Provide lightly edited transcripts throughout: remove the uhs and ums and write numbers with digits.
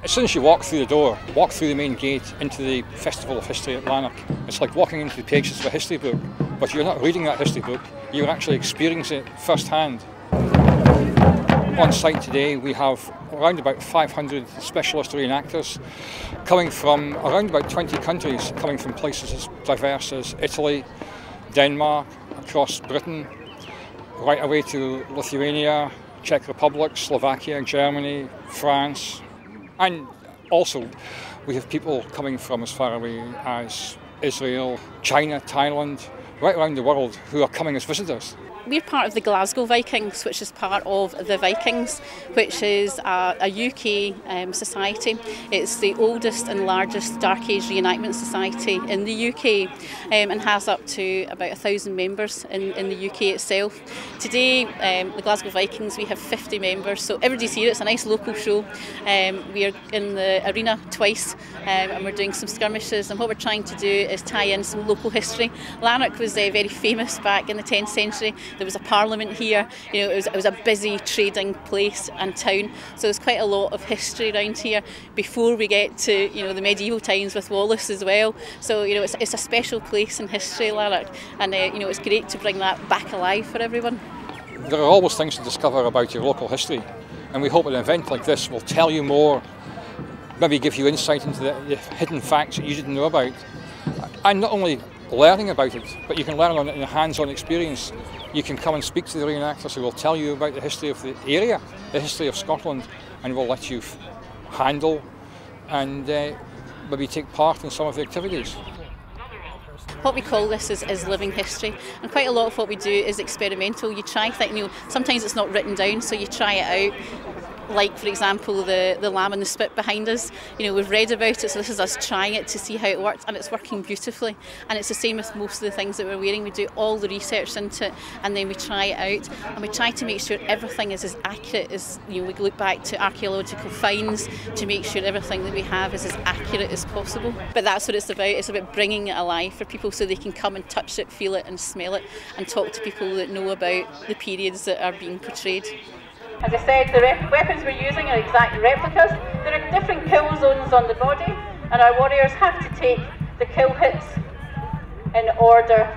As soon as you walk through the door, walk through the main gate into the Festival of History at Lanark, it's like walking into the pages of a history book, but you're not reading that history book, you're actually experiencing it firsthand. On site today we have around about 500 specialist reenactors coming from around about 20 countries, coming from places as diverse as Italy, Denmark, across Britain, right away to Lithuania, Czech Republic, Slovakia, Germany, France. And also we have people coming from as far away as Israel, China, Thailand, right around the world who are coming as visitors. We're part of the Glasgow Vikings, which is part of the Vikings, which is a UK society. It's the oldest and largest Dark Age reenactment society in the UK and has up to about 1,000 members in the UK itself. Today, the Glasgow Vikings, we have 50 members, so everybody's here. It's a nice local show. We are in the arena twice and we're doing some skirmishes, and what we're trying to do is tie in some local history. Lanark was very famous back in the 10th century. There was a parliament here, you know, it was a busy trading place and town, so there's quite a lot of history around here before we get to, you know, the medieval times with Wallace as well. So, you know, it's a special place in history, Lanark, and you know, it's great to bring that back alive for everyone. There are always things to discover about your local history, and we hope an event like this will tell you more, maybe give you insight into the hidden facts that you didn't know about, and not only learning about it, but you can learn on it in a hands-on experience. You can come and speak to the reenactors who will tell you about the history of the area, the history of Scotland, and will let you handle and maybe take part in some of the activities. What we call this is living history, and quite a lot of what we do is experimental. You try things, you know, sometimes it's not written down, so you try it out. Like, for example, the lamb and the spit behind us. You know, we've read about it, so this is us trying it to see how it works, and it's working beautifully. And it's the same with most of the things that we're wearing. We do all the research into it, and then we try it out, and we try to make sure everything is as accurate as, you know, we look back to archaeological finds to make sure everything that we have is as accurate as possible. But that's what it's about. It's about bringing it alive for people so they can come and touch it, feel it, and smell it, and talk to people that know about the periods that are being portrayed. As I said, the weapons we're using are exact replicas. There are different kill zones on the body, and our warriors have to take the kill hits in order.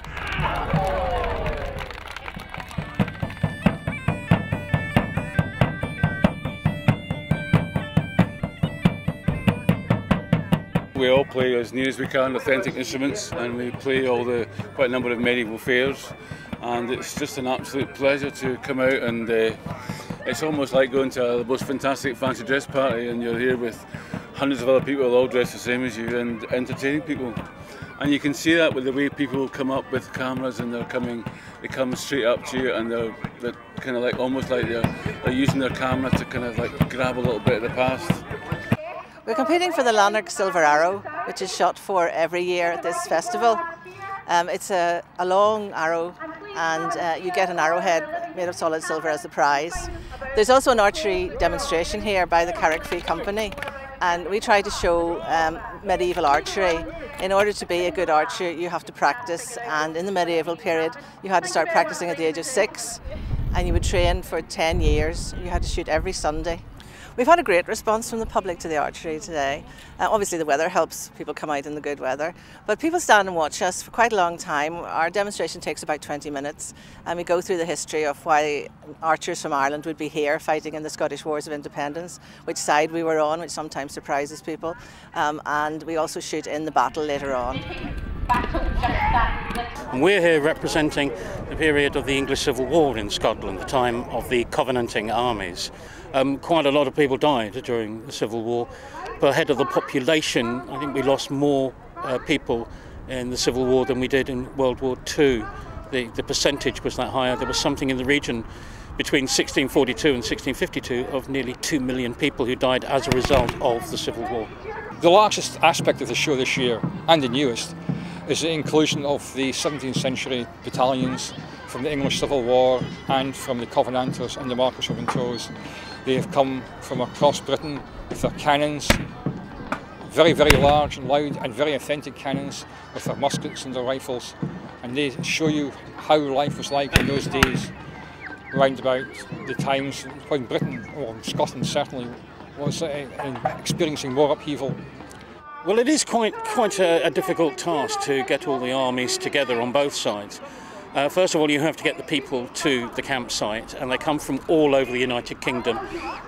We all play as near as we can authentic instruments, and we play quite a number of medieval fairs, and it's just an absolute pleasure to come out, and it's almost like going to the most fantastic fancy dress party, and you're here with hundreds of other people all dressed the same as you and entertaining people. And you can see that with the way people come up with cameras, and they come straight up to you, and they're kind of like almost like they're using their camera to kind of like grab a little bit of the past. We're competing for the Lanark Silver Arrow, which is shot for every year at this festival. It's a long arrow, and you get an arrowhead made of solid silver as the prize. There's also an archery demonstration here by the Archery company, and we try to show medieval archery. In order to be a good archer, you have to practice, and in the medieval period you had to start practicing at the age of 6, and you would train for 10 years. You had to shoot every Sunday. We've had a great response from the public to the archery today. Obviously the weather helps people come out in the good weather, but people stand and watch us for quite a long time. Our demonstration takes about 20 minutes, and we go through the history of why archers from Ireland would be here fighting in the Scottish Wars of Independence, which side we were on, which sometimes surprises people, and we also shoot in the battle later on. We're here representing the period of the English Civil War in Scotland, the time of the Covenanting armies. Quite a lot of people died during the Civil War. Per head of the population, I think we lost more people in the Civil War than we did in World War II. The percentage was that higher. There was something in the region between 1642 and 1652 of nearly 2 million people who died as a result of the Civil War. The largest aspect of the show this year, and the newest, is the inclusion of the 17th century battalions from the English Civil War and from the Covenanters and the Marquess of Montrose. They have come from across Britain with their cannons, very, very large and loud and very authentic cannons, with their muskets and their rifles, and they show you how life was like in those days, round about the times when Britain, or Scotland certainly, was experiencing war upheaval? Well, it is quite a difficult task to get all the armies together on both sides. First of all, you have to get the people to the campsite, and they come from all over the United Kingdom,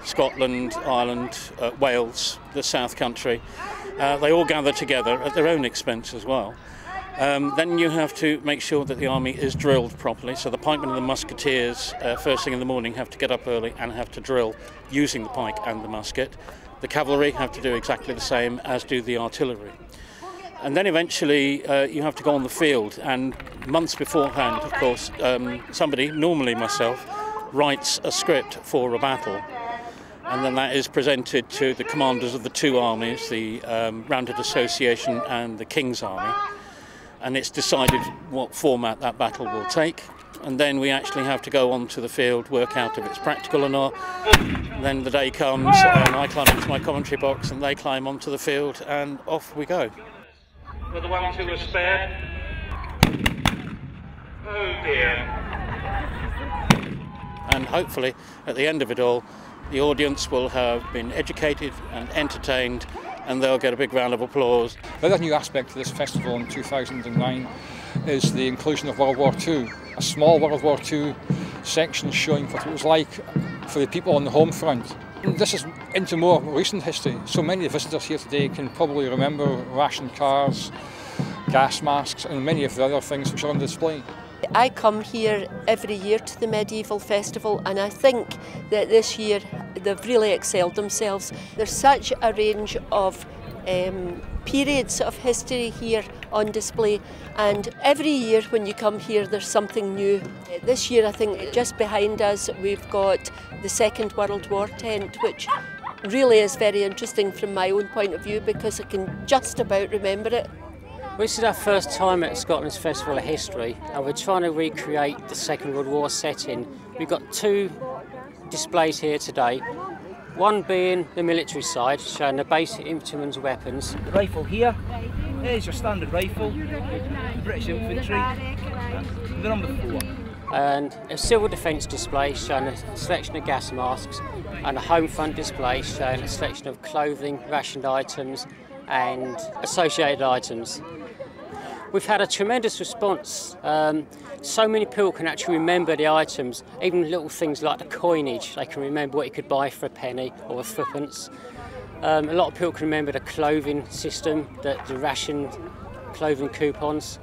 Scotland, Ireland, Wales, the South Country. They all gather together at their own expense as well. Then you have to make sure that the army is drilled properly. So the pikemen and the musketeers, first thing in the morning, have to get up early and have to drill using the pike and the musket. The cavalry have to do exactly the same, as do the artillery. And then eventually you have to go on the field, and months beforehand, of course, somebody, normally myself, writes a script for a battle. And then that is presented to the commanders of the two armies, the Roundhead Association and the King's Army. And it's decided what format that battle will take. And then we actually have to go onto the field, work out if it's practical or not. And then the day comes and I climb into my commentary box and they climb onto the field and off we go. For the ones who were spared. Oh dear. And hopefully at the end of it all, the audience will have been educated and entertained, and they'll get a big round of applause. The other new aspect to this festival in 2009 is the inclusion of World War II. A small World War II section showing what it was like for the people on the home front. And this is into more recent history, so many of the visitors here today can probably remember ration cars, gas masks and many of the other things which are on display. I come here every year to the Medieval Festival, and I think that this year they've really excelled themselves. There's such a range of periods of history here on display, and every year when you come here there's something new. This year I think just behind us we've got the Second World War tent, which really is very interesting from my own point of view because I can just about remember it. This is our first time at Scotland's Festival of History, and we're trying to recreate the Second World War setting. We've got two displays here today, one being the military side, showing the basic infantryman's weapons. The rifle here is your standard rifle, British infantry, the number 4. And a civil defence display showing a selection of gas masks, and a home front display showing a selection of clothing, rationed items and associated items. We've had a tremendous response. So many people can actually remember the items, even little things like the coinage. They can remember what you could buy for a penny or a threepence. A lot of people can remember the clothing system, the ration clothing coupons,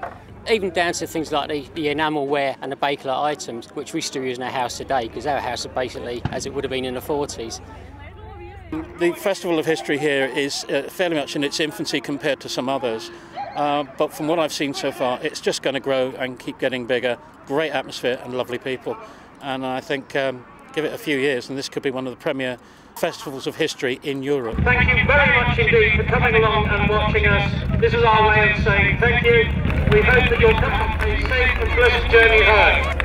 even down to things like the enamel ware and the bakelite items, which we still use in our house today, because our house is basically as it would have been in the 40s. The Festival of History here is fairly much in its infancy compared to some others. But from what I've seen so far, it's just going to grow and keep getting bigger. Great atmosphere and lovely people. And I think give it a few years and this could be one of the premier festivals of history in Europe. Thank you very much indeed for coming along and watching us. This is our way of saying thank you. We hope that you'll come on a safe and pleasant journey home.